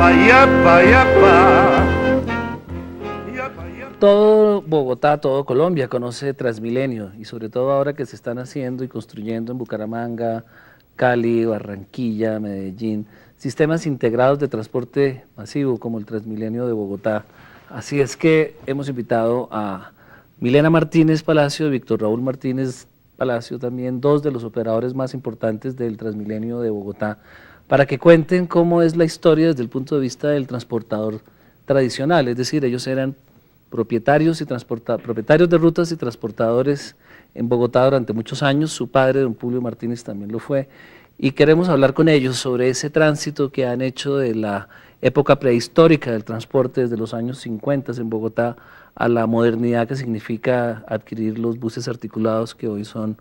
Yapa, yapa, yapa. Todo Bogotá, todo Colombia conoce Transmilenio y sobre todo ahora que se están haciendo y construyendo en Bucaramanga, Cali, Barranquilla, Medellín, sistemas integrados de transporte masivo como el Transmilenio de Bogotá. Así es que hemos invitado a Milena Martínez Palacio y Víctor Raúl Martínez Palacio, también dos de los operadores más importantes del Transmilenio de Bogotá, para que cuenten cómo es la historia desde el punto de vista del transportador tradicional, es decir, ellos eran propietarios de rutas y transportadores en Bogotá durante muchos años, su padre, don Publio Martínez, también lo fue, y queremos hablar con ellos sobre ese tránsito que han hecho de la época prehistórica del transporte desde los años 50 en Bogotá a la modernidad que significa adquirir los buses articulados que hoy son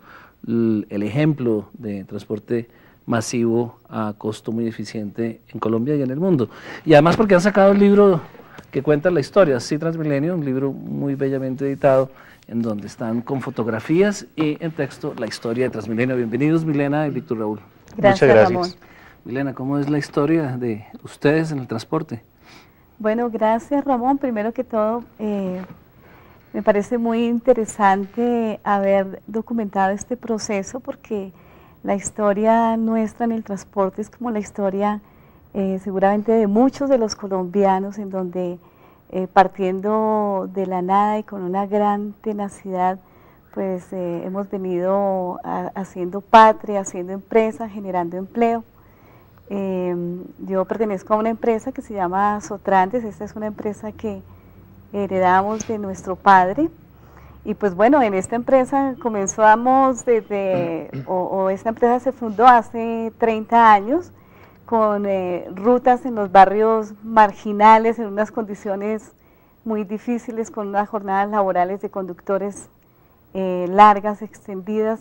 el ejemplo de transporte masivo a costo muy eficiente en Colombia y en el mundo. Y además porque han sacado el libro que cuenta la historia, sí, Transmilenio, un libro muy bellamente editado, en donde están con fotografías y en texto la historia de Transmilenio. Bienvenidos, Milena y Víctor Raúl. Gracias, Muchas Ramón. Milena, ¿cómo es la historia de ustedes en el transporte? Bueno, gracias, Ramón. Primero que todo, me parece muy interesante haber documentado este proceso porque la historia nuestra en el transporte es como la historia seguramente de muchos de los colombianos, en donde partiendo de la nada y con una gran tenacidad, pues hemos venido haciendo patria, haciendo empresa, generando empleo. Yo pertenezco a una empresa que se llama Sotrandes. Esta es una empresa que heredamos de nuestro padre. Y pues bueno, en esta empresa comenzamos esta empresa se fundó hace 30 años, con rutas en los barrios marginales, en unas condiciones muy difíciles, con unas jornadas laborales de conductores largas, extendidas,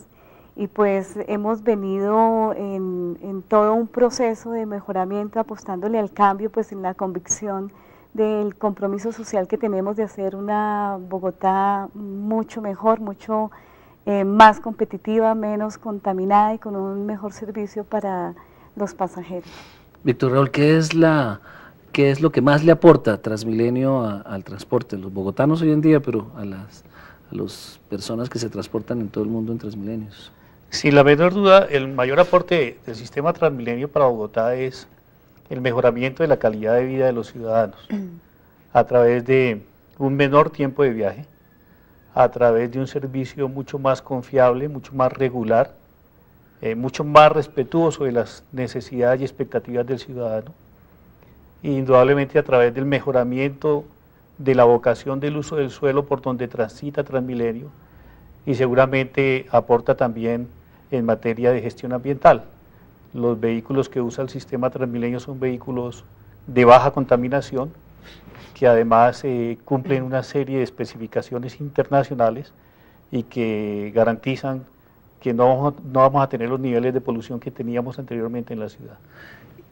y pues hemos venido en todo un proceso de mejoramiento, apostándole al cambio, pues en la convicción del compromiso social que tenemos de hacer una Bogotá mucho mejor, mucho más competitiva, menos contaminada y con un mejor servicio para los pasajeros. Víctor Raúl, ¿qué es lo que más le aporta Transmilenio al transporte? Los bogotanos hoy en día, pero a las personas que se transportan en todo el mundo en Transmilenios. Sin la menor duda, el mayor aporte del sistema Transmilenio para Bogotá es el mejoramiento de la calidad de vida de los ciudadanos a través de un menor tiempo de viaje, a través de un servicio mucho más confiable, mucho más regular, mucho más respetuoso de las necesidades y expectativas del ciudadano, e indudablemente a través del mejoramiento de la vocación del uso del suelo por donde transita Transmilenio, y seguramente aporta también en materia de gestión ambiental. Los vehículos que usa el sistema Transmilenio son vehículos de baja contaminación, que además cumplen una serie de especificaciones internacionales y que garantizan que no vamos a tener los niveles de polución que teníamos anteriormente en la ciudad.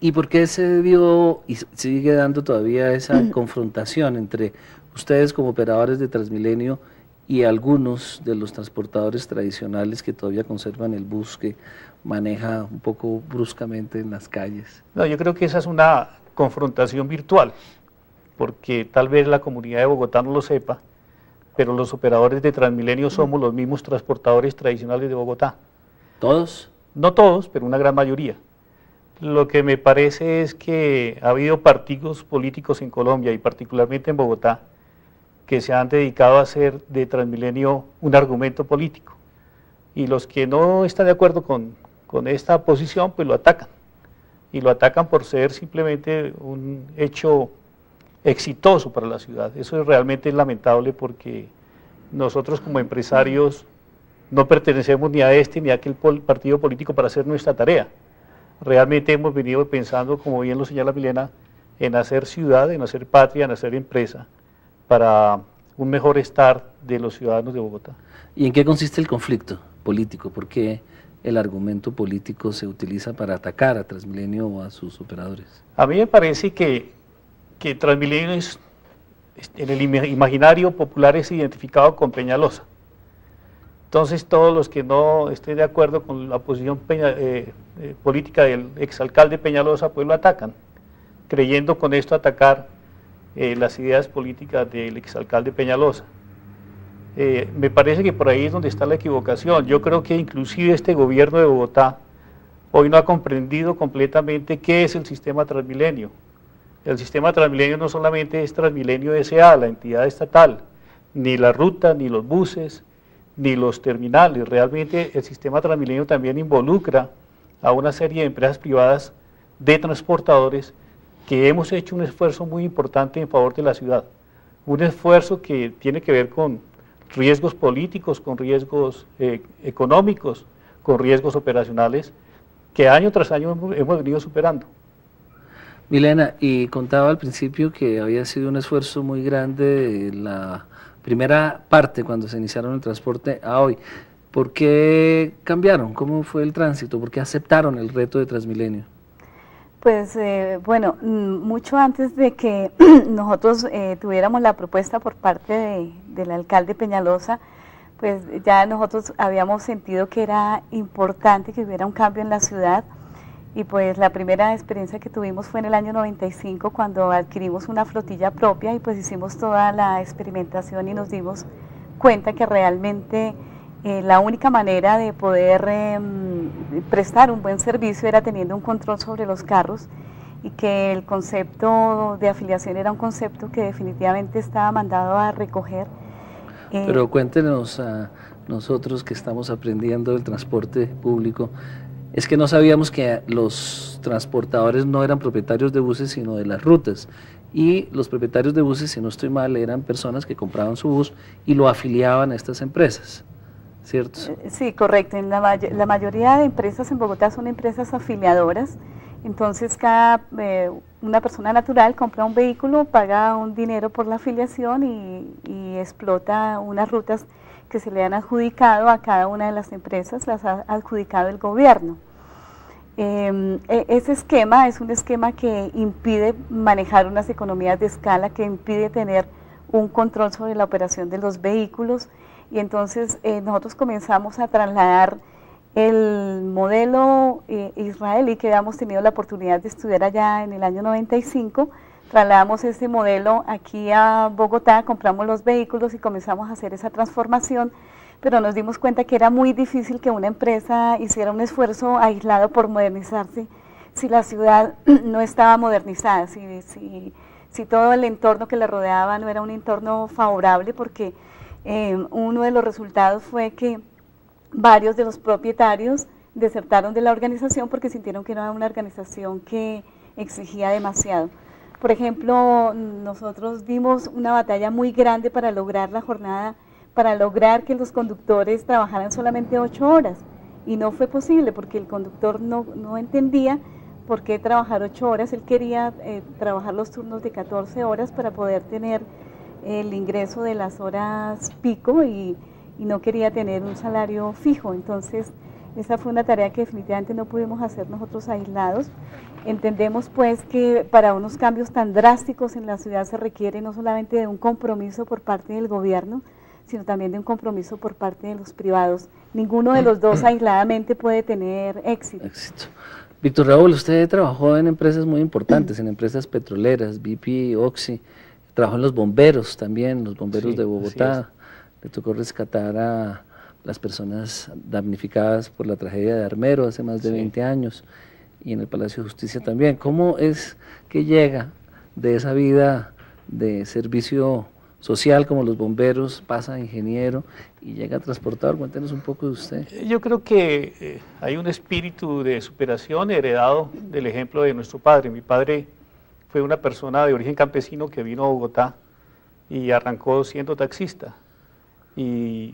¿Y por qué se dio y sigue dando todavía esa confrontación entre ustedes como operadores de Transmilenio y algunos de los transportadores tradicionales que todavía conservan el bus que maneja un poco bruscamente en las calles? No, yo creo que esa es una confrontación virtual, porque tal vez la comunidad de Bogotá no lo sepa, pero los operadores de Transmilenio somos los mismos transportadores tradicionales de Bogotá. ¿Todos? No todos, pero una gran mayoría. Lo que me parece es que ha habido partidos políticos en Colombia y particularmente en Bogotá que se han dedicado a hacer de Transmilenio un argumento político, y los que no están de acuerdo con esta posición pues lo atacan, y lo atacan por ser simplemente un hecho exitoso para la ciudad. Eso es realmente lamentable, porque nosotros como empresarios no pertenecemos ni a este ni a aquel partido político para hacer nuestra tarea. Realmente hemos venido pensando, como bien lo señala Milena, en hacer ciudad, en hacer patria, en hacer empresa, para un mejor estar de los ciudadanos de Bogotá. ¿Y en qué consiste el conflicto político? ¿Por qué el argumento político se utiliza para atacar a Transmilenio o a sus operadores? A mí me parece que Transmilenio en el imaginario popular es identificado con Peñalosa. Entonces todos los que no estén de acuerdo con la posición política del exalcalde Peñalosa pues lo atacan. creyendo con esto atacar las ideas políticas del exalcalde Peñalosa. Me parece que por ahí es donde está la equivocación. Yo creo que inclusive este gobierno de Bogotá hoy no ha comprendido completamente qué es el sistema Transmilenio. El sistema Transmilenio no solamente es Transmilenio S.A., la entidad estatal, ni la ruta, ni los buses, ni los terminales. Realmente el sistema Transmilenio también involucra a una serie de empresas privadas de transportadores que hemos hecho un esfuerzo muy importante en favor de la ciudad. Un esfuerzo que tiene que ver con riesgos políticos, con riesgos económicos, con riesgos operacionales, que año tras año hemos venido superando. Milena, y contaba al principio que había sido un esfuerzo muy grande de la primera parte cuando se iniciaron el transporte a hoy. ¿Por qué cambiaron? ¿Cómo fue el tránsito? ¿Por qué aceptaron el reto de Transmilenio? Pues bueno, mucho antes de que nosotros tuviéramos la propuesta por parte del alcalde Peñalosa, pues ya nosotros habíamos sentido que era importante que hubiera un cambio en la ciudad, y pues la primera experiencia que tuvimos fue en el año 95 cuando adquirimos una flotilla propia y pues hicimos toda la experimentación y nos dimos cuenta que realmente la única manera de poder prestar un buen servicio era teniendo un control sobre los carros, y que el concepto de afiliación era un concepto que definitivamente estaba mandado a recoger. Pero cuéntenos a nosotros que estamos aprendiendo del transporte público, es que no sabíamos que los transportadores no eran propietarios de buses, sino de las rutas. Y los propietarios de buses, si no estoy mal, eran personas que compraban su bus y lo afiliaban a estas empresas, ¿cierto? Sí, correcto. La mayoría de empresas en Bogotá son empresas afiliadoras. Entonces, una persona natural compra un vehículo, paga un dinero por la afiliación y explota unas rutas que se le han adjudicado a cada una de las empresas, las ha adjudicado el gobierno. Ese esquema es un esquema que impide manejar unas economías de escala, que impide tener un control sobre la operación de los vehículos, y entonces nosotros comenzamos a trasladar el modelo israelí que habíamos tenido la oportunidad de estudiar allá en el año 95, trasladamos ese modelo aquí a Bogotá, compramos los vehículos y comenzamos a hacer esa transformación, pero nos dimos cuenta que era muy difícil que una empresa hiciera un esfuerzo aislado por modernizarse si la ciudad no estaba modernizada, si todo el entorno que la rodeaba no era un entorno favorable, porque uno de los resultados fue que varios de los propietarios desertaron de la organización porque sintieron que era una organización que exigía demasiado. Por ejemplo, nosotros dimos una batalla muy grande para lograr la jornada, para lograr que los conductores trabajaran solamente 8 horas, y no fue posible porque el conductor no entendía por qué trabajar 8 horas, él quería trabajar los turnos de 14 horas para poder tener el ingreso de las horas pico y no quería tener un salario fijo. Entonces, esa fue una tarea que definitivamente no pudimos hacer nosotros aislados. Entendemos pues que para unos cambios tan drásticos en la ciudad se requiere no solamente de un compromiso por parte del gobierno, sino también de un compromiso por parte de los privados. Ninguno de los dos aisladamente puede tener éxito. Víctor Raúl, usted trabajó en empresas muy importantes, en empresas petroleras, BP, Oxy, trabajó en los bomberos también, los bomberos de Bogotá. Le tocó rescatar a las personas damnificadas por la tragedia de Armero hace más de 20 años, y en el Palacio de Justicia también. ¿Cómo es que llega de esa vida de servicio social como los bomberos, pasa a ingeniero y llega a transportador? Cuéntenos un poco de usted. Yo creo que hay un espíritu de superación heredado del ejemplo de nuestro padre. Mi padre fue una persona de origen campesino que vino a Bogotá y arrancó siendo taxista y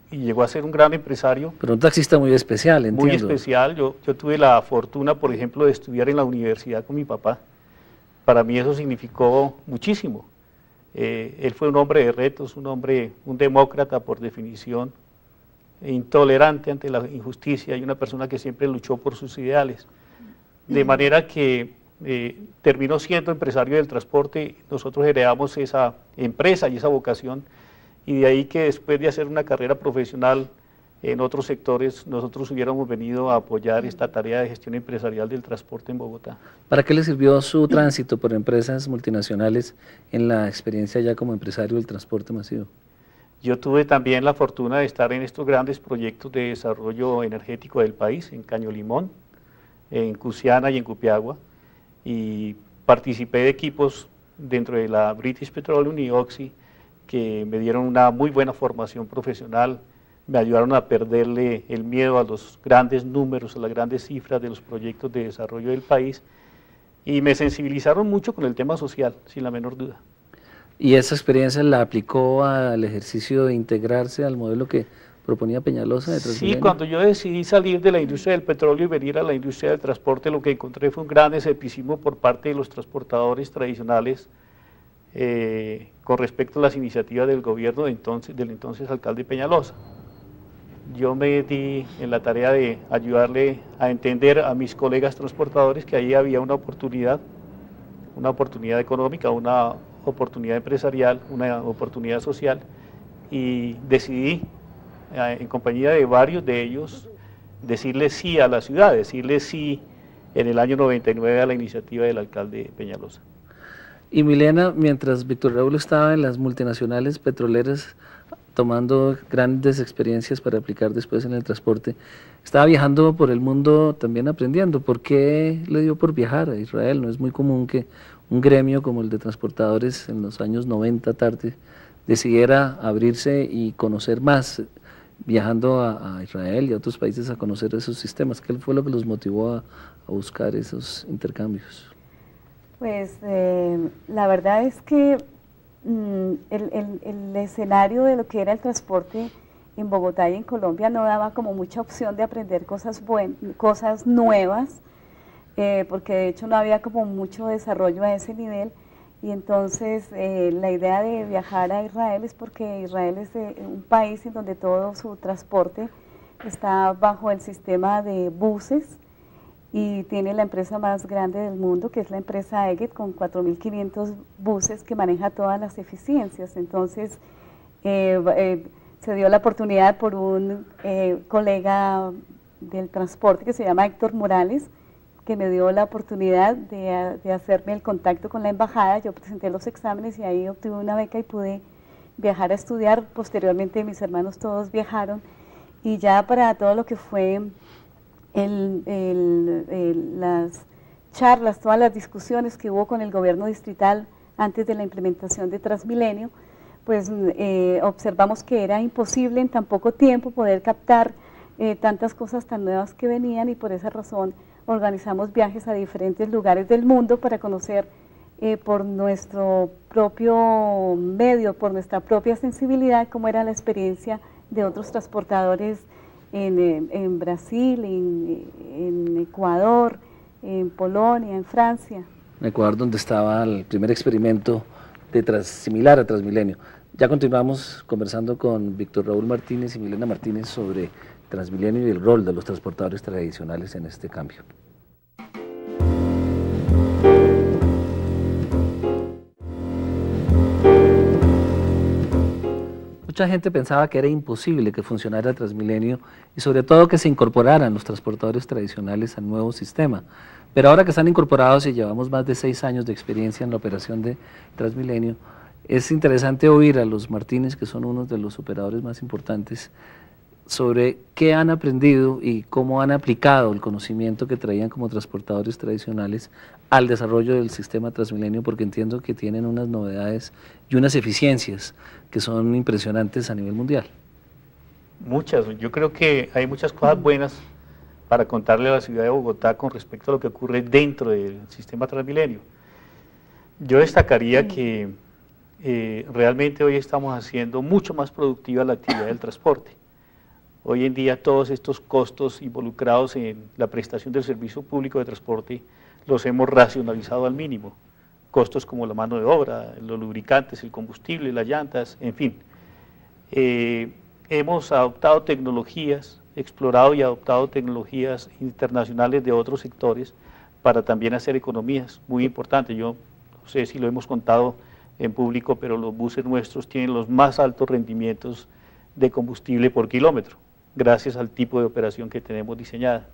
llegó a ser un gran empresario. Pero un taxista muy especial, entiendo. Muy especial. Yo tuve la fortuna, por ejemplo, de estudiar en la universidad con mi papá. Para mí eso significó muchísimo. Él fue un hombre de retos, un demócrata por definición, intolerante ante la injusticia y una persona que siempre luchó por sus ideales. De manera que terminó siendo empresario del transporte. Nosotros heredamos esa empresa y esa vocación, y de ahí que después de hacer una carrera profesional en otros sectores nosotros hubiéramos venido a apoyar esta tarea de gestión empresarial del transporte en Bogotá. ¿Para qué le sirvió su tránsito por empresas multinacionales en la experiencia ya como empresario del transporte masivo? Yo tuve también la fortuna de estar en estos grandes proyectos de desarrollo energético del país, en Caño Limón, en Cusiana y en Cupiagua, y participé de equipos dentro de la British Petroleum y Oxy que me dieron una muy buena formación profesional, me ayudaron a perderle el miedo a los grandes números, a las grandes cifras de los proyectos de desarrollo del país, y me sensibilizaron mucho con el tema social, sin la menor duda. ¿Y esa experiencia la aplicó al ejercicio de integrarse al modelo que proponía Peñalosa de Transmilenio? Sí, cuando yo decidí salir de la industria del petróleo y venir a la industria del transporte, lo que encontré fue un gran escepticismo por parte de los transportadores tradicionales con respecto a las iniciativas del gobierno del entonces alcalde Peñalosa. Yo me di en la tarea de ayudarle a entender a mis colegas transportadores que ahí había una oportunidad económica, una oportunidad empresarial, una oportunidad social, y decidí, en compañía de varios de ellos, decirle sí a la ciudad, decirle sí en el año 99 a la iniciativa del alcalde Peñalosa. Y Milena, mientras Víctor Raúl estaba en las multinacionales petroleras tomando grandes experiencias para aplicar después en el transporte, estaba viajando por el mundo también aprendiendo. ¿Por qué le dio por viajar a Israel? No es muy común que un gremio como el de transportadores en los años 90 tarde decidiera abrirse y conocer más, viajando a Israel y a otros países a conocer esos sistemas. ¿Qué fue lo que los motivó a buscar esos intercambios? Pues la verdad es que el escenario de lo que era el transporte en Bogotá y en Colombia no daba como mucha opción de aprender cosas nuevas, porque de hecho no había como mucho desarrollo a ese nivel, y entonces la idea de viajar a Israel es porque Israel es un país en donde todo su transporte está bajo el sistema de buses, y tiene la empresa más grande del mundo, que es la empresa Egged, con 4.500 buses que maneja todas las eficiencias. Entonces se dio la oportunidad por un colega del transporte que se llama Héctor Morales, que me dio la oportunidad de hacerme el contacto con la embajada. Yo presenté los exámenes y ahí obtuve una beca y pude viajar a estudiar. Posteriormente mis hermanos todos viajaron, y ya para todo lo que fue las charlas, todas las discusiones que hubo con el gobierno distrital antes de la implementación de Transmilenio, pues observamos que era imposible en tan poco tiempo poder captar tantas cosas tan nuevas que venían, y por esa razón organizamos viajes a diferentes lugares del mundo para conocer por nuestro propio medio, por nuestra propia sensibilidad, cómo era la experiencia de otros transportadores en Brasil, en Ecuador, en Polonia, en Francia. En Ecuador, donde estaba el primer experimento similar a Transmilenio. Ya continuamos conversando con Víctor Raúl Martínez y Milena Martínez sobre Transmilenio y el rol de los transportadores tradicionales en este cambio. Mucha gente pensaba que era imposible que funcionara Transmilenio y sobre todo que se incorporaran los transportadores tradicionales al nuevo sistema. Pero ahora que están incorporados y llevamos más de 6 años de experiencia en la operación de Transmilenio, es interesante oír a los Martínez, que son unos de los operadores más importantes, sobre qué han aprendido y cómo han aplicado el conocimiento que traían como transportadores tradicionales al desarrollo del sistema Transmilenio, porque entiendo que tienen unas novedades y unas eficiencias que son impresionantes a nivel mundial. Muchas, yo creo que hay muchas cosas buenas para contarle a la ciudad de Bogotá con respecto a lo que ocurre dentro del sistema Transmilenio. Yo destacaría que realmente hoy estamos haciendo mucho más productiva la actividad del transporte. Hoy en día todos estos costos involucrados en la prestación del servicio público de transporte los hemos racionalizado al mínimo. Costos como la mano de obra, los lubricantes, el combustible, las llantas, en fin. Hemos adoptado tecnologías, explorado y adoptado tecnologías internacionales de otros sectores para también hacer economías muy importantes. Yo no sé si lo hemos contado en público, pero los buses nuestros tienen los más altos rendimientos de combustible por kilómetro. gracias al tipo de operación que tenemos diseñada.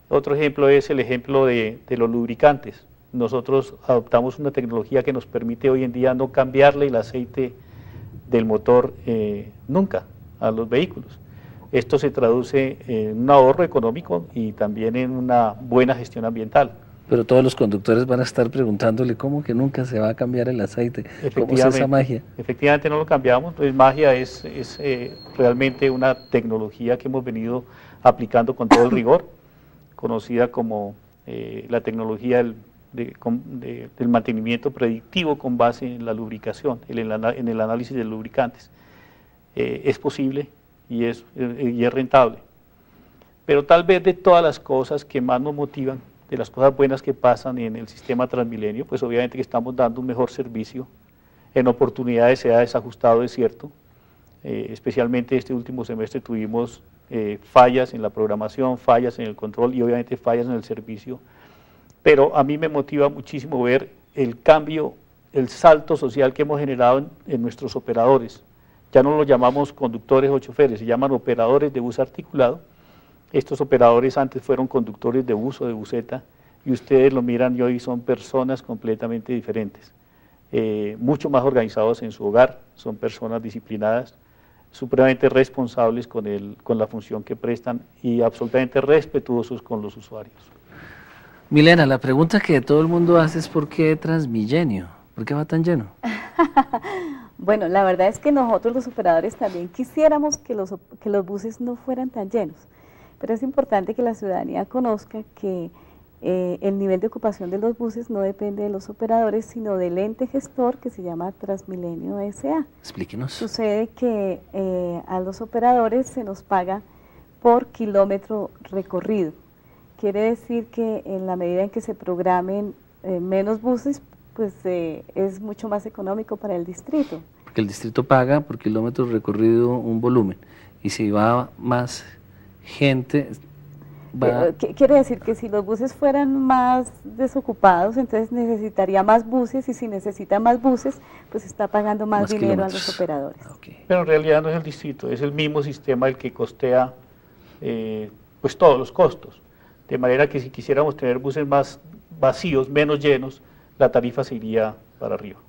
Otro ejemplo es el ejemplo de los lubricantes. Nosotros adoptamos una tecnología que nos permite hoy en día no cambiarle el aceite del motor nunca a los vehículos. Esto se traduce en un ahorro económico y también en una buena gestión ambiental. Pero todos los conductores van a estar preguntándole cómo que nunca se va a cambiar el aceite. ¿Cómo es esa magia? Efectivamente no lo cambiamos, pues magia es realmente una tecnología que hemos venido aplicando con todo el rigor, conocida como la tecnología del mantenimiento predictivo con base en la lubricación, en el análisis de lubricantes. Es posible y es rentable. Pero tal vez de todas las cosas que más nos motivan, de las cosas buenas que pasan en el sistema Transmilenio, pues obviamente que estamos dando un mejor servicio, en oportunidades se ha desajustado, es cierto, especialmente este último semestre tuvimos fallas en la programación, fallas en el control y obviamente fallas en el servicio, pero a mí me motiva muchísimo ver el cambio, el salto social que hemos generado en nuestros operadores. Ya no los llamamos conductores o choferes, se llaman operadores de bus articulado. Estos operadores antes fueron conductores de bus o de buseta y ustedes lo miran y hoy son personas completamente diferentes, mucho más organizados en su hogar, son personas disciplinadas, supremamente responsables con la función que prestan y absolutamente respetuosos con los usuarios. Milena, la pregunta que todo el mundo hace es ¿por qué Transmilenio? ¿Por qué va tan lleno? Bueno, la verdad es que nosotros los operadores también quisiéramos que los buses no fueran tan llenos, pero es importante que la ciudadanía conozca que el nivel de ocupación de los buses no depende de los operadores, sino del ente gestor que se llama Transmilenio S.A. Explíquenos. Sucede que a los operadores se nos paga por kilómetro recorrido. Quiere decir que en la medida en que se programen menos buses, pues es mucho más económico para el distrito. Porque el distrito paga por kilómetro recorrido un volumen, y si va más gente... Quiere decir que si los buses fueran más desocupados, entonces necesitaría más buses, y si necesita más buses, pues está pagando más dinero a los operadores. Okay. Pero en realidad no es el distrito, es el mismo sistema el que costea pues todos los costos. De manera que si quisiéramos tener buses más vacíos, menos llenos, la tarifa se iría para arriba.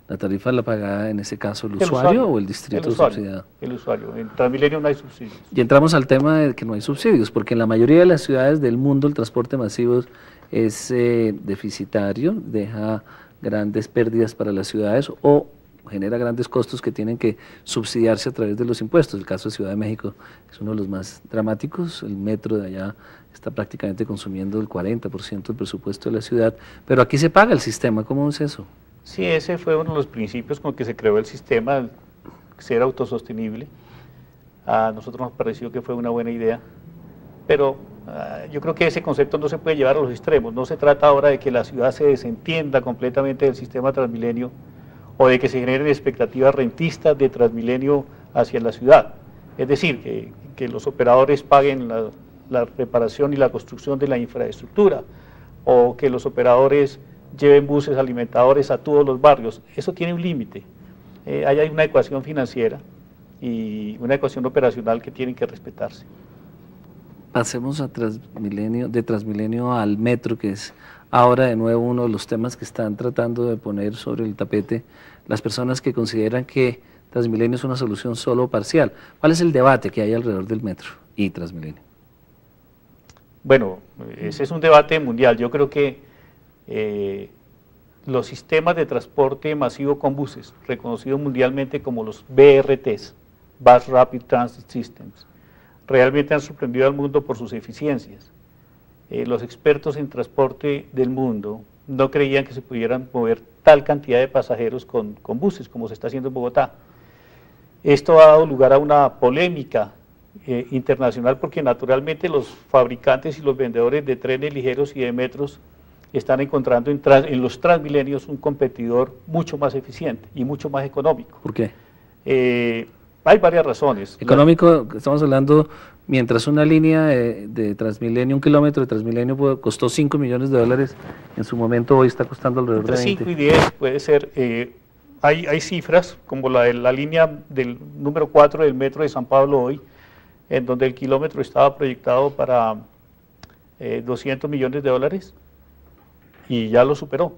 ¿La tarifa la paga en ese caso el usuario o el distrito subsidiado? El usuario. En Transmilenio no hay subsidios. Y entramos al tema de que no hay subsidios, porque en la mayoría de las ciudades del mundo el transporte masivo es deficitario, deja grandes pérdidas para las ciudades o genera grandes costos que tienen que subsidiarse a través de los impuestos. El caso de Ciudad de México es uno de los más dramáticos, el metro de allá está prácticamente consumiendo el 40% del presupuesto de la ciudad, pero aquí se paga el sistema. ¿Cómo es eso? Sí, ese fue uno de los principios con que se creó el sistema, el ser autosostenible. A nosotros nos pareció que fue una buena idea, pero yo creo que ese concepto no se puede llevar a los extremos. No se trata ahora de que la ciudad se desentienda completamente del sistema Transmilenio o de que se generen expectativas rentistas de Transmilenio hacia la ciudad. Es decir, que los operadores paguen la reparación y la construcción de la infraestructura, o que los operadores lleven buses alimentadores a todos los barrios. Eso tiene un límite. Ahí hay una ecuación financiera y una ecuación operacional que tienen que respetarse. Pasemos a de Transmilenio al metro, que es ahora de nuevo uno de los temas que están tratando de poner sobre el tapete las personas que consideran que Transmilenio es una solución solo parcial. ¿Cuál es el debate que hay alrededor del metro y Transmilenio? Bueno, ese es un debate mundial. Yo creo que los sistemas de transporte masivo con buses, reconocidos mundialmente como los BRTs, Bus Rapid Transit Systems, realmente han sorprendido al mundo por sus eficiencias. Los expertos en transporte del mundo no creían que se pudieran mover tal cantidad de pasajeros con buses como se está haciendo en Bogotá. Esto ha dado lugar a una polémica internacional, porque naturalmente los fabricantes y los vendedores de trenes ligeros y de metros están encontrando en los Transmilenios un competidor mucho más eficiente y mucho más económico. ¿Por qué? Hay varias razones. Económico, estamos hablando, mientras una línea de Transmilenio, un kilómetro de Transmilenio costó $5 millones, en su momento hoy está costando alrededor de 20. Entre 5 y 10 puede ser. Hay cifras como la de la línea del número 4 del metro de San Pablo hoy, en donde el kilómetro estaba proyectado para 200 millones de dólares y ya lo superó.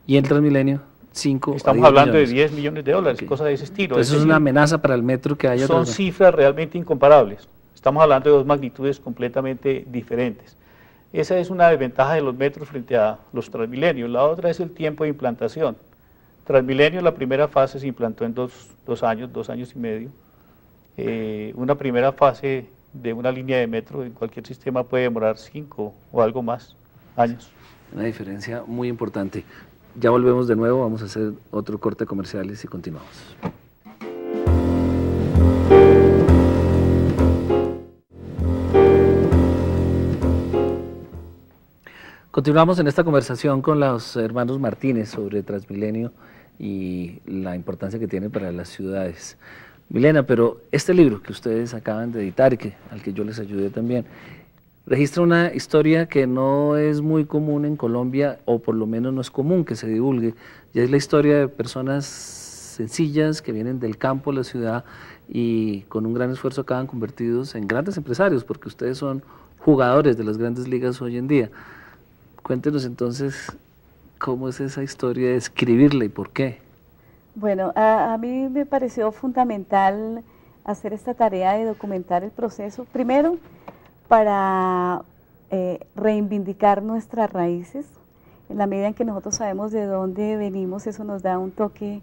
¿Y el Transmilenio? 5 Estamos hablando de 10 millones de dólares, cosas de ese estilo. Entonces es una amenaza para el metro que haya. Son cifras realmente incomparables. Estamos hablando de dos magnitudes completamente diferentes. Esa es una desventaja de los metros frente a los Transmilenios. La otra es el tiempo de implantación. Transmilenio, la primera fase se implantó en dos años y medio. Una primera fase de una línea de metro en cualquier sistema puede demorar 5 o algo más años. Una diferencia muy importante. Ya volvemos de nuevo, vamos a hacer otro corte comerciales y continuamos. Continuamos en esta conversación con los hermanos Martínez sobre Transmilenio y la importancia que tiene para las ciudades. Milena, pero este libro que ustedes acaban de editar y al que yo les ayudé también, registra una historia que no es muy común en Colombia, o por lo menos no es común que se divulgue, y es la historia de personas sencillas que vienen del campo a la ciudad y con un gran esfuerzo acaban convertidos en grandes empresarios, porque ustedes son jugadores de las grandes ligas hoy en día. Cuéntenos entonces cómo es esa historia de escribirla y por qué. Bueno, a mí me pareció fundamental hacer esta tarea de documentar el proceso, primero para reivindicar nuestras raíces. En la medida en que nosotros sabemos de dónde venimos, eso nos da un toque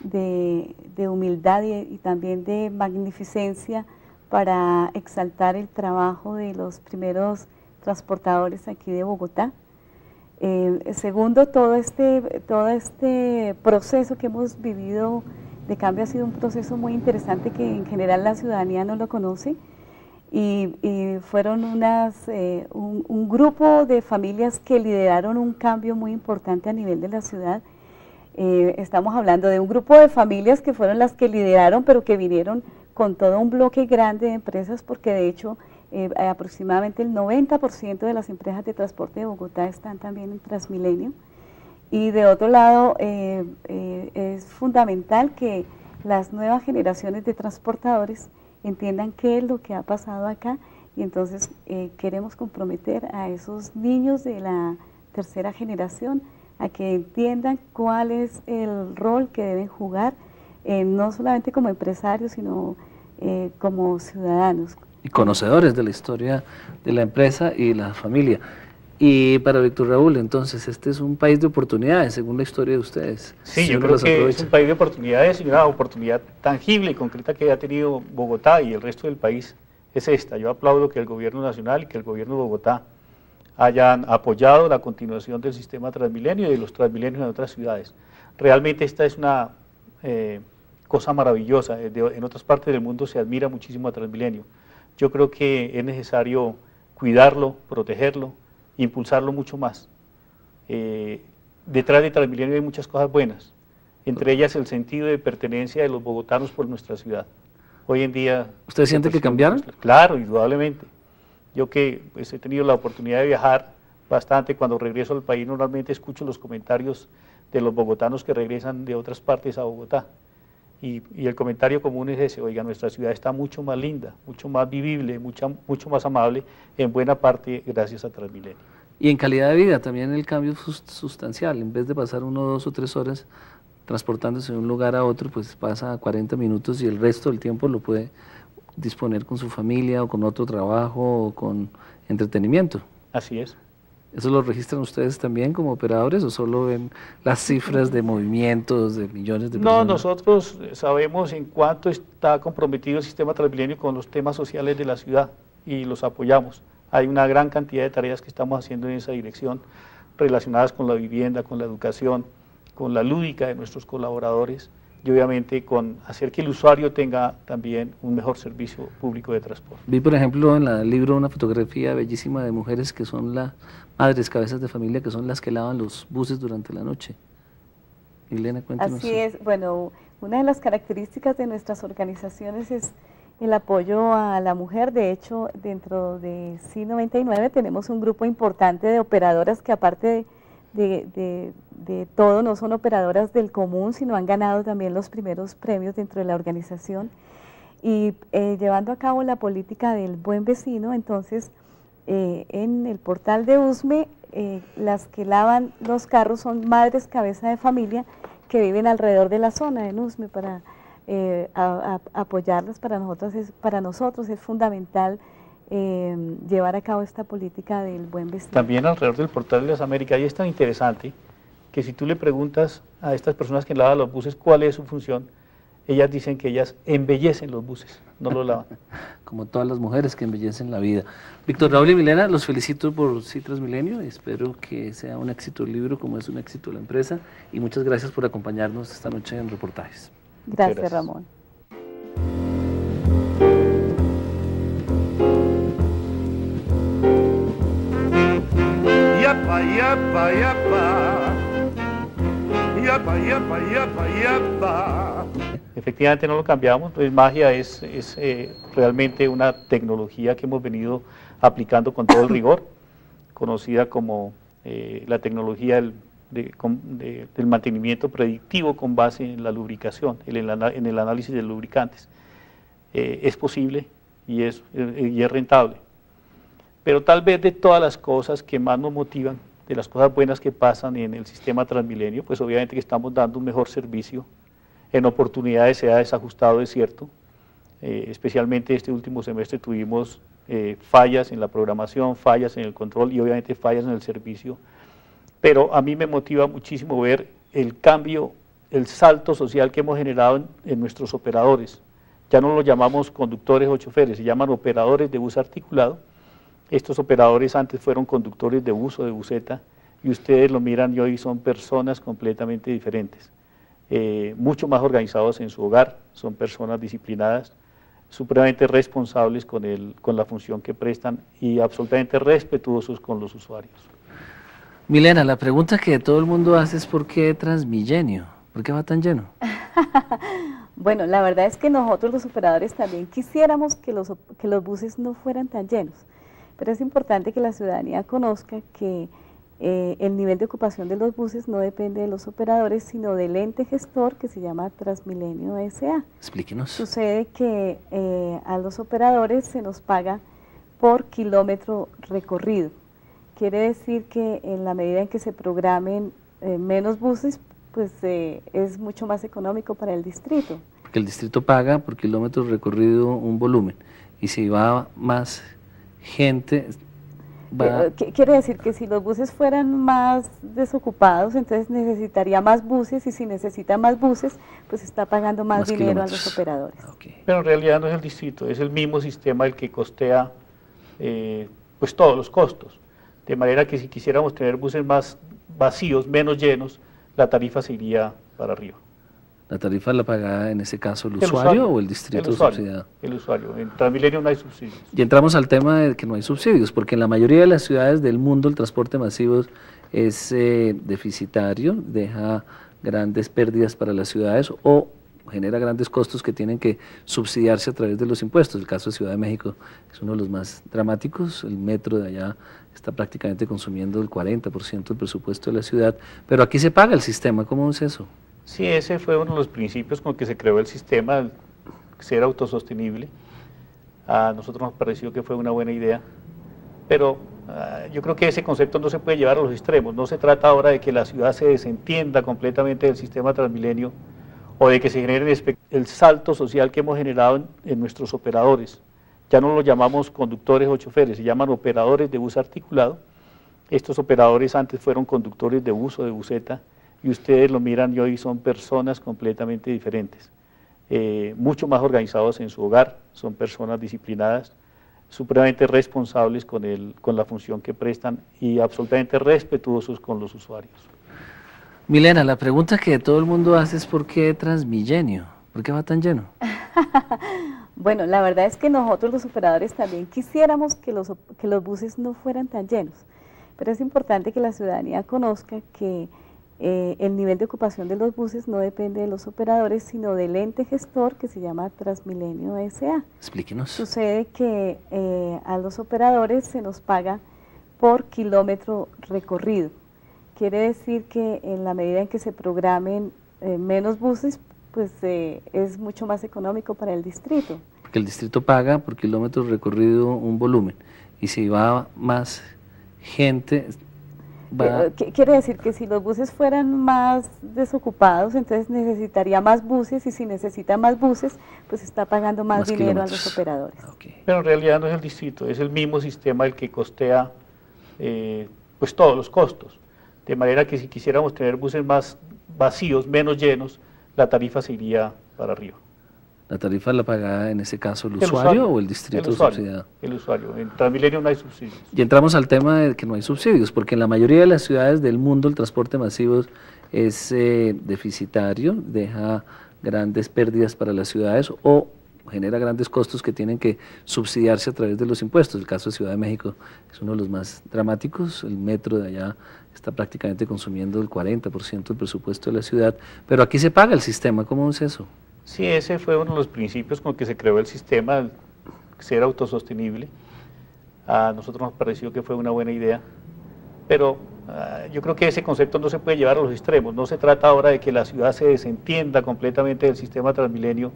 de humildad y también de magnificencia para exaltar el trabajo de los primeros transportadores aquí de Bogotá. Segundo, todo este proceso que hemos vivido de cambio ha sido un proceso muy interesante que en general la ciudadanía no lo conoce, y fueron un grupo de familias que lideraron un cambio muy importante a nivel de la ciudad. Estamos hablando de un grupo de familias que fueron las que lideraron, pero que vinieron con todo un bloque grande de empresas, porque de hecho aproximadamente el 90% de las empresas de transporte de Bogotá están también en Transmilenio. Y de otro lado, es fundamental que las nuevas generaciones de transportadores entiendan qué es lo que ha pasado acá, y entonces queremos comprometer a esos niños de la tercera generación a que entiendan cuál es el rol que deben jugar, no solamente como empresarios, sino como ciudadanos. Y conocedores de la historia de la empresa y la familia. Y para Víctor Raúl, entonces, este es un país de oportunidades, según la historia de ustedes. Sí, yo creo que es un país de oportunidades, y una oportunidad tangible y concreta que ha tenido Bogotá y el resto del país es esta. Yo aplaudo que el gobierno nacional y que el gobierno de Bogotá hayan apoyado la continuación del sistema Transmilenio y de los Transmilenios en otras ciudades. Realmente esta es una cosa maravillosa. En otras partes del mundo se admira muchísimo a Transmilenio. Yo creo que es necesario cuidarlo, protegerlo, impulsarlo mucho más. Detrás de Transmilenio hay muchas cosas buenas, entre ellas el sentido de pertenencia de los bogotanos por nuestra ciudad. Hoy en día... ¿Usted siente que cambiaron? Claro, indudablemente. Yo que pues, he tenido la oportunidad de viajar bastante, cuando regreso al país normalmente escucho los comentarios de los bogotanos que regresan de otras partes a Bogotá. Y el comentario común es ese: oiga, nuestra ciudad está mucho más linda, mucho más vivible, mucho más amable, en buena parte gracias a Transmilenio. Y en calidad de vida también el cambio es sustancial. En vez de pasar 1, 2 o 3 horas transportándose de un lugar a otro, pues pasa 40 minutos y el resto del tiempo lo puede disponer con su familia o con otro trabajo o con entretenimiento. Así es. ¿Eso lo registran ustedes también como operadores o solo ven las cifras de movimientos de millones de personas? No, nosotros sabemos en cuánto está comprometido el sistema Transmilenio con los temas sociales de la ciudad y los apoyamos. Hay una gran cantidad de tareas que estamos haciendo en esa dirección, relacionadas con la vivienda, con la educación, con la lúdica de nuestros colaboradores, y obviamente con hacer que el usuario tenga también un mejor servicio público de transporte. Vi, por ejemplo, en el libro una fotografía bellísima de mujeres que son las madres, cabezas de familia, que son las que lavan los buses durante la noche. Milena, cuéntanos. Así es. Bueno, una de las características de nuestras organizaciones es el apoyo a la mujer. De hecho, dentro de C99 tenemos un grupo importante de operadoras que, aparte de todo, no son operadoras del común, sino han ganado también los primeros premios dentro de la organización. y llevando a cabo la política del buen vecino. Entonces, en el portal de USME, las que lavan los carros son madres cabeza de familia que viven alrededor de la zona de USME para apoyarlas. Para nosotros es fundamental llevar a cabo esta política del buen vecino. También alrededor del portal de las Américas, y es tan interesante que si tú le preguntas a estas personas que lavan los buses cuál es su función, ellas dicen que ellas embellecen los buses, no los lavan. Como todas las mujeres que embellecen la vida. Víctor Raúl y Milena, los felicito por Sí Transmilenio, espero que sea un éxito el libro como es un éxito la empresa, y muchas gracias por acompañarnos esta noche en Reportajes. Gracias, Ramón. Yapa, yapa, yapa. Yapa, yapa, yapa, yapa. Efectivamente no lo cambiamos, pues magia es realmente una tecnología que hemos venido aplicando con todo el rigor, conocida como la tecnología del mantenimiento predictivo con base en la lubricación, en el análisis de lubricantes. Es posible y es rentable. Pero tal vez de todas las cosas que más nos motivan, de las cosas buenas que pasan en el sistema Transmilenio, pues obviamente que estamos dando un mejor servicio. En oportunidades se ha desajustado, es cierto, especialmente este último semestre tuvimos fallas en la programación, fallas en el control y obviamente fallas en el servicio, pero a mí me motiva muchísimo ver el cambio, el salto social que hemos generado en nuestros operadores. Ya no los llamamos conductores o choferes, se llaman operadores de bus articulado. Estos operadores antes fueron conductores de bus o de buseta y ustedes lo miran y hoy son personas completamente diferentes. Mucho más organizados en su hogar, son personas disciplinadas, supremamente responsables con la función que prestan y absolutamente respetuosos con los usuarios. Milena, la pregunta que todo el mundo hace es ¿por qué Transmilenio? ¿Por qué va tan lleno? Bueno, la verdad es que nosotros los operadores también quisiéramos que los buses no fueran tan llenos, pero es importante que la ciudadanía conozca que el nivel de ocupación de los buses no depende de los operadores, sino del ente gestor que se llama Transmilenio S.A. Explíquenos. Sucede que a los operadores se nos paga por kilómetro recorrido. Quiere decir que en la medida en que se programen menos buses, pues es mucho más económico para el distrito. Porque el distrito paga por kilómetro recorrido un volumen, y si va más gente... Quiere decir que si los buses fueran más desocupados, entonces necesitaría más buses, y si necesita más buses, pues está pagando más dinero a los operadores. Okay. Pero en realidad no es el distrito, es el mismo sistema el que costea pues todos los costos. De manera que si quisiéramos tener buses más vacíos, menos llenos, la tarifa se iría para arriba. ¿La tarifa la paga en ese caso el usuario o el distrito subsidiado? El usuario. En Transmilenio no hay subsidios. Y entramos al tema de que no hay subsidios, porque en la mayoría de las ciudades del mundo el transporte masivo es deficitario, deja grandes pérdidas para las ciudades o genera grandes costos que tienen que subsidiarse a través de los impuestos. El caso de Ciudad de México es uno de los más dramáticos, el metro de allá está prácticamente consumiendo el 40% del presupuesto de la ciudad, pero aquí se paga el sistema, ¿cómo es eso? Sí, ese fue uno de los principios con que se creó el sistema, el ser autosostenible. A nosotros nos pareció que fue una buena idea, pero yo creo que ese concepto no se puede llevar a los extremos. No se trata ahora de que la ciudad se desentienda completamente del sistema Transmilenio o de que se genere el salto social que hemos generado en nuestros operadores. Ya no los llamamos conductores o choferes, se llaman operadores de bus articulado. Estos operadores antes fueron conductores de bus o de buseta, y ustedes lo miran y hoy son personas completamente diferentes, mucho más organizados en su hogar, son personas disciplinadas, supremamente responsables con la función que prestan y absolutamente respetuosos con los usuarios. Milena, la pregunta que todo el mundo hace es ¿por qué Transmilenio? ¿Por qué va tan lleno? Bueno, la verdad es que nosotros los operadores también quisiéramos que los buses no fueran tan llenos, pero es importante que la ciudadanía conozca que el nivel de ocupación de los buses no depende de los operadores, sino del ente gestor que se llama Transmilenio S.A. Explíquenos. Sucede que a los operadores se nos paga por kilómetro recorrido. Quiere decir que en la medida en que se programen menos buses, pues es mucho más económico para el distrito. Porque el distrito paga por kilómetro recorrido un volumen, y si va más gente, Quiere decir que si los buses fueran más desocupados, entonces necesitaría más buses, y si necesita más buses, pues está pagando más dinero a los operadores. Okay. Pero en realidad no es el distrito, es el mismo sistema el que costea pues todos los costos. De manera que si quisiéramos tener buses más vacíos, menos llenos, la tarifa se iría para arriba. ¿La tarifa la paga en ese caso el usuario o el distrito subsidiado? El usuario. En Transmilenio no hay subsidios. Y entramos al tema de que no hay subsidios, porque en la mayoría de las ciudades del mundo el transporte masivo es deficitario, deja grandes pérdidas para las ciudades o genera grandes costos que tienen que subsidiarse a través de los impuestos. El caso de Ciudad de México es uno de los más dramáticos. El metro de allá está prácticamente consumiendo el 40% del presupuesto de la ciudad, pero aquí se paga el sistema. ¿Cómo es eso? Sí, ese fue uno de los principios con que se creó el sistema, ser autosostenible. A nosotros nos pareció que fue una buena idea, pero yo creo que ese concepto no se puede llevar a los extremos. No se trata ahora de que la ciudad se desentienda completamente del sistema Transmilenio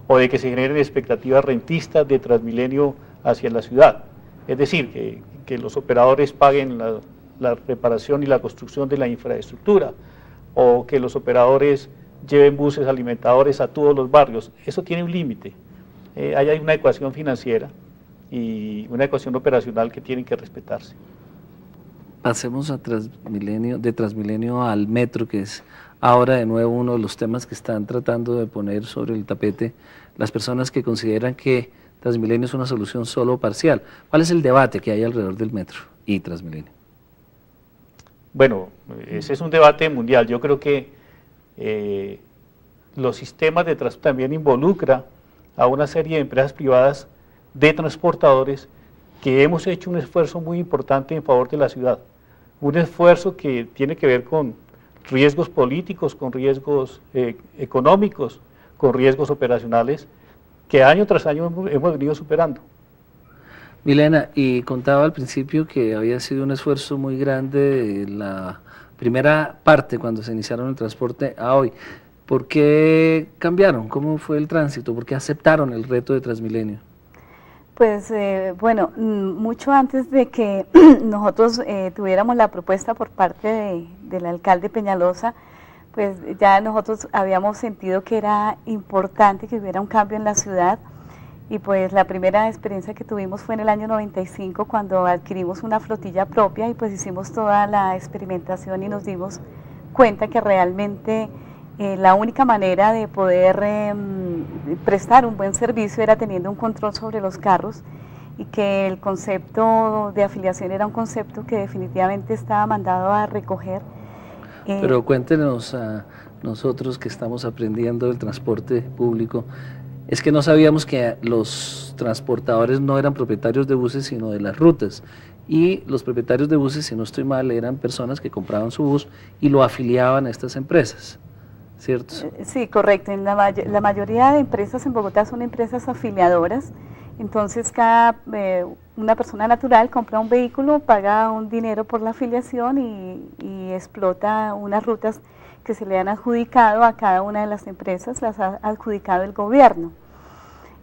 o de que se generen expectativas rentistas de Transmilenio hacia la ciudad. Es decir, que los operadores paguen la reparación y la construcción de la infraestructura, o que los operadores lleven buses alimentadores a todos los barrios. Eso tiene un límite. Hay una ecuación financiera y una ecuación operacional que tienen que respetarse. Pasemos a de Transmilenio al metro, que es ahora de nuevo uno de los temas que están tratando de poner sobre el tapete las personas que consideran que Transmilenio es una solución solo parcial. ¿Cuál es el debate que hay alrededor del metro y Transmilenio? Bueno, ese es un debate mundial. Yo creo que los sistemas de transporte también involucra a una serie de empresas privadas de transportadores que hemos hecho un esfuerzo muy importante en favor de la ciudad, un esfuerzo que tiene que ver con riesgos políticos, con riesgos económicos, con riesgos operacionales, que año tras año hemos venido superando. Milena, y contaba al principio que había sido un esfuerzo muy grande de la primera parte cuando se iniciaron el transporte a hoy. ¿Por qué cambiaron? ¿Cómo fue el tránsito? ¿Por qué aceptaron el reto de Transmilenio? Pues bueno, mucho antes de que nosotros tuviéramos la propuesta por parte del alcalde Peñalosa, pues ya nosotros habíamos sentido que era importante que hubiera un cambio en la ciudad, y pues la primera experiencia que tuvimos fue en el año 95, cuando adquirimos una flotilla propia y pues hicimos toda la experimentación y nos dimos cuenta que realmente la única manera de poder prestar un buen servicio era teniendo un control sobre los carros, y que el concepto de afiliación era un concepto que definitivamente estaba mandado a recoger. Pero cuéntenos a nosotros que estamos aprendiendo del transporte público, es que no sabíamos que los transportadores no eran propietarios de buses, sino de las rutas. Y los propietarios de buses, si no estoy mal, eran personas que compraban su bus y lo afiliaban a estas empresas, ¿cierto? Sí, correcto. La mayoría de empresas en Bogotá son empresas afiliadoras. Entonces, una persona natural compra un vehículo, paga un dinero por la afiliación y explota unas rutas que se le han adjudicado a cada una de las empresas, las ha adjudicado el gobierno.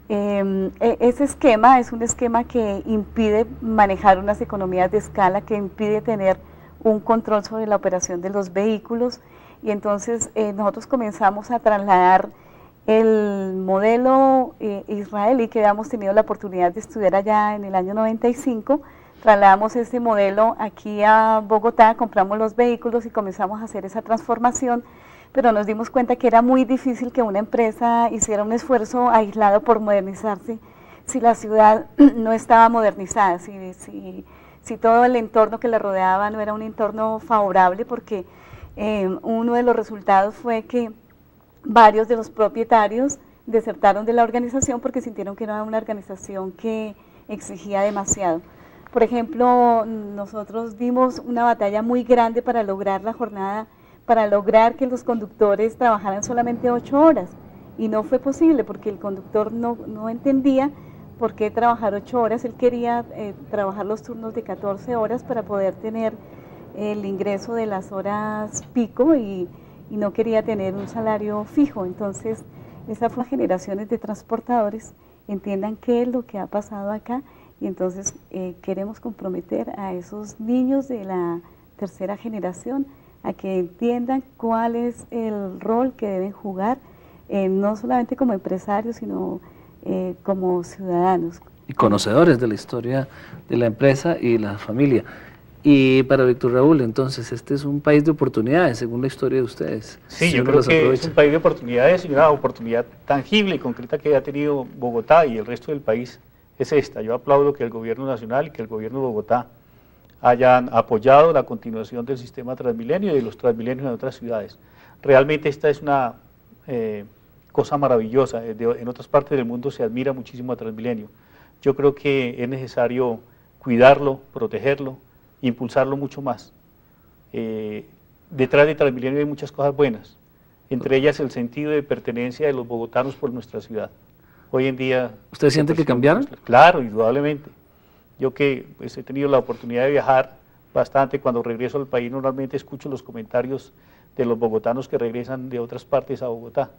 Ese esquema es un esquema que impide manejar unas economías de escala, que impide tener un control sobre la operación de los vehículos, y entonces nosotros comenzamos a trasladar el modelo israelí que habíamos tenido la oportunidad de estudiar allá en el año 95. Trasladamos ese modelo aquí a Bogotá, compramos los vehículos y comenzamos a hacer esa transformación, pero nos dimos cuenta que era muy difícil que una empresa hiciera un esfuerzo aislado por modernizarse si la ciudad no estaba modernizada, si todo el entorno que la rodeaba no era un entorno favorable, porque uno de los resultados fue que varios de los propietarios desertaron de la organización porque sintieron que era una organización que exigía demasiado. Por ejemplo, nosotros dimos una batalla muy grande para lograr la jornada, para lograr que los conductores trabajaran solamente 8 horas, y no fue posible porque el conductor no entendía por qué trabajar 8 horas, él quería trabajar los turnos de 14 horas para poder tener el ingreso de las horas pico y y no quería tener un salario fijo. Entonces, estas generaciones de transportadores entiendan qué es lo que ha pasado acá, y entonces queremos comprometer a esos niños de la tercera generación a que entiendan cuál es el rol que deben jugar, no solamente como empresarios, sino como ciudadanos. Y conocedores de la historia de la empresa y de la familia. Y para Víctor Raúl, entonces, este es un país de oportunidades, según la historia de ustedes. Sí, Si yo uno creo las que aprovecha. es un país de oportunidades, y una oportunidad tangible y concreta que ha tenido Bogotá y el resto del país es esta. Yo aplaudo que el gobierno nacional y que el gobierno de Bogotá hayan apoyado la continuación del sistema Transmilenio y de los Transmilenios en otras ciudades. Realmente esta es una cosa maravillosa. En otras partes del mundo se admira muchísimo a Transmilenio. Yo creo que es necesario cuidarlo, protegerlo, impulsarlo mucho más. Detrás de Transmilenio hay muchas cosas buenas, entre ellas el sentido de pertenencia de los bogotanos por nuestra ciudad. Hoy en día... ¿Usted siente que cambiaron? Claro, indudablemente. Yo que pues, he tenido la oportunidad de viajar bastante, cuando regreso al país normalmente escucho los comentarios de los bogotanos que regresan de otras partes a Bogotá.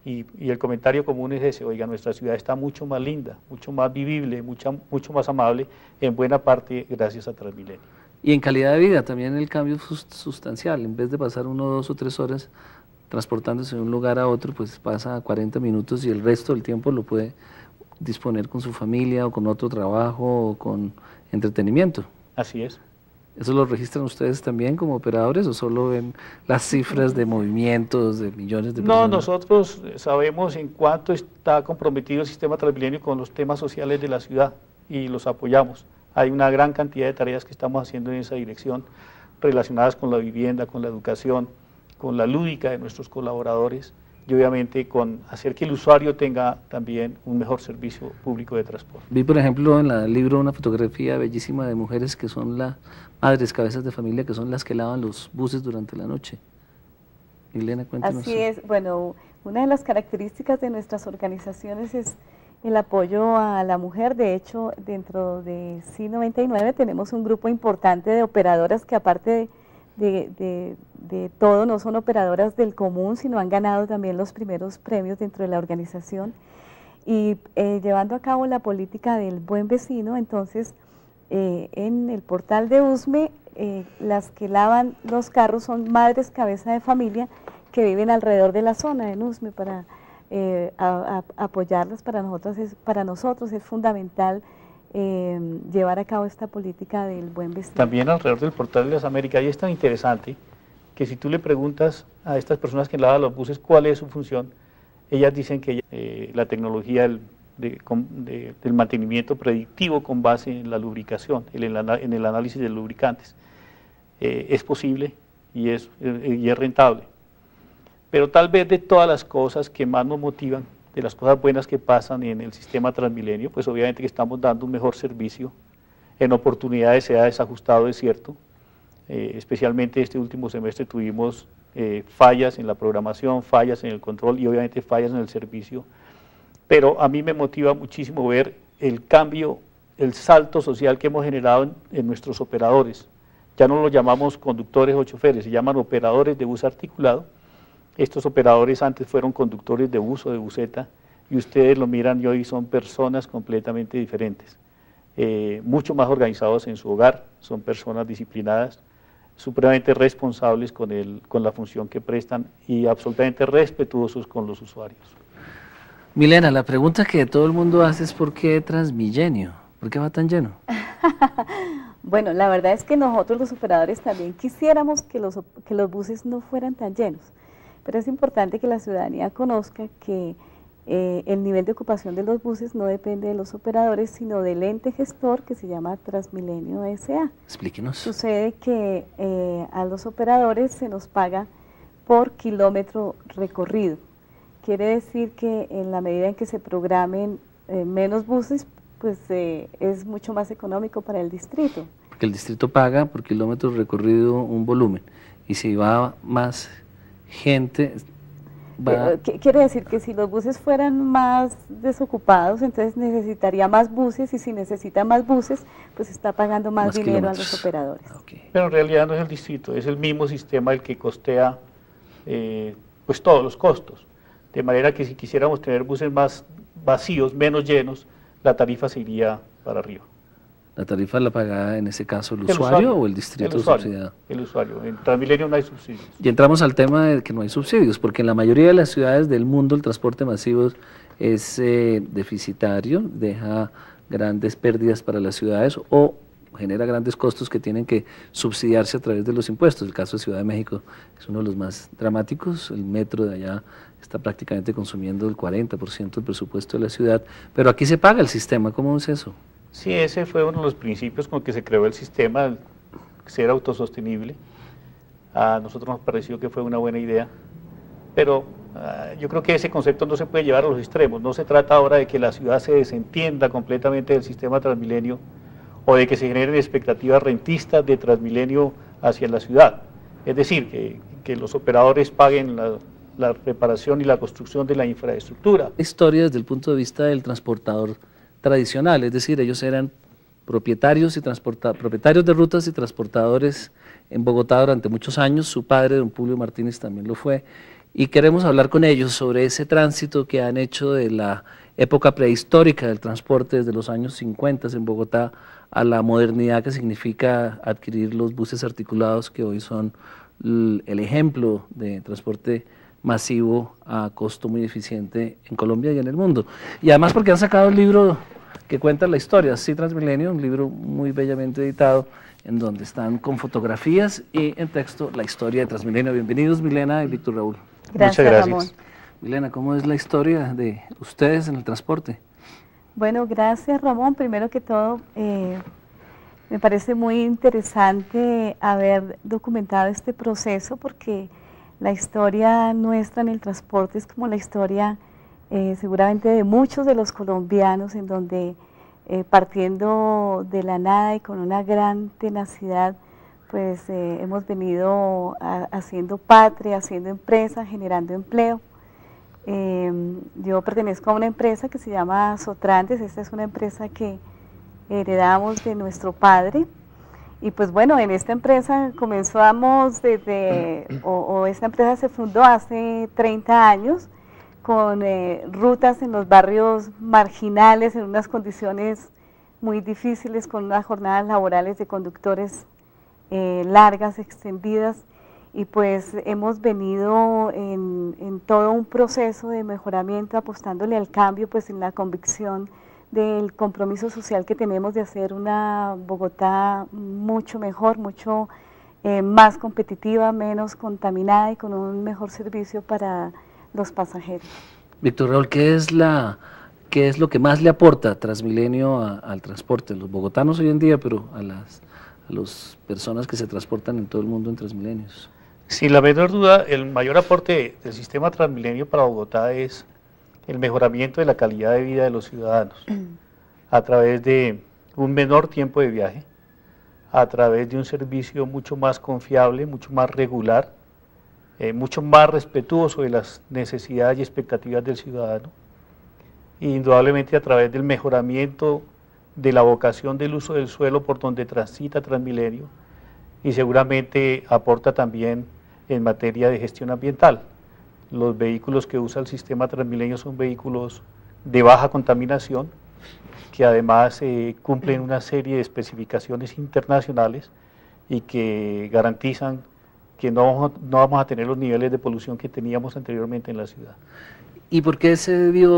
Y el comentario común es ese: oiga, nuestra ciudad está mucho más linda, mucho más vivible, mucho más amable, en buena parte gracias a Transmilenio. Y en calidad de vida también el cambio es sustancial. En vez de pasar 1, 2 o 3 horas transportándose de un lugar a otro, pues pasa 40 minutos y el resto del tiempo lo puede disponer con su familia o con otro trabajo o con entretenimiento. Así es. ¿Eso lo registran ustedes también como operadores o solo ven las cifras de movimientos de millones de personas? No, nosotros sabemos en cuánto está comprometido el sistema Transmilenio con los temas sociales de la ciudad y los apoyamos. Hay una gran cantidad de tareas que estamos haciendo en esa dirección, relacionadas con la vivienda, con la educación, con la lúdica de nuestros colaboradores y obviamente con hacer que el usuario tenga también un mejor servicio público de transporte. Vi, por ejemplo, en el libro una fotografía bellísima de mujeres que son las madres, cabezas de familia, que son las que lavan los buses durante la noche. Milena, cuéntanos. Así es. Bueno, una de las características de nuestras organizaciones es el apoyo a la mujer. De hecho, dentro de C99 tenemos un grupo importante de operadoras que, aparte de todo, no son operadoras del común, sino han ganado también los primeros premios dentro de la organización. Y llevando a cabo la política del buen vecino, entonces en el portal de USME, las que lavan los carros son madres cabeza de familia que viven alrededor de la zona de USME, para apoyarlas. Para nosotros es fundamental llevar a cabo esta política del buen vecino. También alrededor del portal de las Américas, y es tan interesante que si tú le preguntas a estas personas que lavan los buses cuál es su función, ellas dicen que la tecnología del mantenimiento predictivo con base en la lubricación, en el análisis de lubricantes, es posible y es rentable. Pero tal vez de todas las cosas que más nos motivan, de las cosas buenas que pasan en el sistema Transmilenio, pues obviamente que estamos dando un mejor servicio. En oportunidades se ha desajustado, es cierto. Especialmente este último semestre tuvimos fallas en la programación, fallas en el control y obviamente fallas en el servicio. Pero a mí me motiva muchísimo ver el cambio, el salto social que hemos generado en nuestros operadores. Ya no los llamamos conductores o choferes, se llaman operadores de bus articulado. Estos operadores antes fueron conductores de bus o de buseta, y ustedes lo miran y hoy son personas completamente diferentes, mucho más organizados en su hogar, son personas disciplinadas, supremamente responsables con la función que prestan y absolutamente respetuosos con los usuarios. Milena, la pregunta que todo el mundo hace es ¿por qué Transmilenio? ¿Por qué va tan lleno? Bueno, la verdad es que nosotros los operadores también quisiéramos que los buses no fueran tan llenos, pero es importante que la ciudadanía conozca que el nivel de ocupación de los buses no depende de los operadores, sino del ente gestor que se llama Transmilenio S.A. Explíquenos. Sucede que a los operadores se nos paga por kilómetro recorrido. Quiere decir que en la medida en que se programen menos buses, pues es mucho más económico para el distrito. Porque el distrito paga por kilómetro recorrido un volumen, y si va más gente... Quiere decir que si los buses fueran más desocupados, entonces necesitaría más buses, y si necesita más buses, pues está pagando más dinero a los operadores. Okay. Pero en realidad no es el distrito, es el mismo sistema el que costea pues todos los costos, de manera que si quisiéramos tener buses más vacíos, menos llenos, la tarifa se iría para arriba. ¿La tarifa la paga en ese caso el usuario o el distrito subsidiado? El usuario. En Transmilenio no hay subsidios. Y entramos al tema de que no hay subsidios, porque en la mayoría de las ciudades del mundo el transporte masivo es deficitario, deja grandes pérdidas para las ciudades o genera grandes costos que tienen que subsidiarse a través de los impuestos. El caso de Ciudad de México es uno de los más dramáticos, el metro de allá está prácticamente consumiendo el 40% del presupuesto de la ciudad, pero aquí se paga el sistema, ¿cómo es eso? Sí, ese fue uno de los principios con que se creó el sistema, el ser autosostenible. A nosotros nos pareció que fue una buena idea, pero yo creo que ese concepto no se puede llevar a los extremos. No se trata ahora de que la ciudad se desentienda completamente del sistema Transmilenio o de que se generen expectativas rentistas de Transmilenio hacia la ciudad. Es decir, que los operadores paguen la reparación y la construcción de la infraestructura. Historia desde el punto de vista del transportador tradicional, es decir, ellos eran propietarios de rutas y transportadores en Bogotá durante muchos años, su padre, don Publio Martínez, también lo fue, y queremos hablar con ellos sobre ese tránsito que han hecho de la época prehistórica del transporte desde los años 50 en Bogotá a la modernidad que significa adquirir los buses articulados que hoy son el ejemplo de transporte masivo a costo muy eficiente en Colombia y en el mundo. Y además porque han sacado un libro que cuenta la historia, sí, Transmilenio, un libro muy bellamente editado, en donde están con fotografías y en texto la historia de Transmilenio. Bienvenidos Milena y Víctor Raúl. Gracias, muchas gracias. Ramón. Milena, ¿cómo es la historia de ustedes en el transporte? Bueno, gracias Ramón. Primero que todo, me parece muy interesante haber documentado este proceso porque la historia nuestra en el transporte es como la historia seguramente de muchos de los colombianos en donde partiendo de la nada y con una gran tenacidad, pues hemos venido haciendo patria, haciendo empresa, generando empleo. Yo pertenezco a una empresa que se llama Sotrandes. Esta es una empresa que heredamos de nuestro padre. Y pues bueno, en esta empresa comenzamos esta empresa se fundó hace 30 años con rutas en los barrios marginales, en unas condiciones muy difíciles, con unas jornadas laborales de conductores largas, extendidas, y pues hemos venido en todo un proceso de mejoramiento, apostándole al cambio, pues en la convicción del compromiso social que tenemos de hacer una Bogotá mucho mejor, mucho más competitiva, menos contaminada y con un mejor servicio para los pasajeros. Víctor Raúl, ¿qué es lo que más le aporta Transmilenio al transporte? Los bogotanos hoy en día, pero a las personas que se transportan en todo el mundo en Transmilenios. Sin la menor duda, el mayor aporte del sistema Transmilenio para Bogotá es el mejoramiento de la calidad de vida de los ciudadanos a través de un menor tiempo de viaje, a través de un servicio mucho más confiable, mucho más regular, mucho más respetuoso de las necesidades y expectativas del ciudadano, e indudablemente a través del mejoramiento de la vocación del uso del suelo por donde transita Transmilenio, y seguramente aporta también en materia de gestión ambiental. Los vehículos que usa el sistema Transmilenio son vehículos de baja contaminación, que además cumplen una serie de especificaciones internacionales y que garantizan que no vamos a tener los niveles de polución que teníamos anteriormente en la ciudad. ¿Y por qué se dio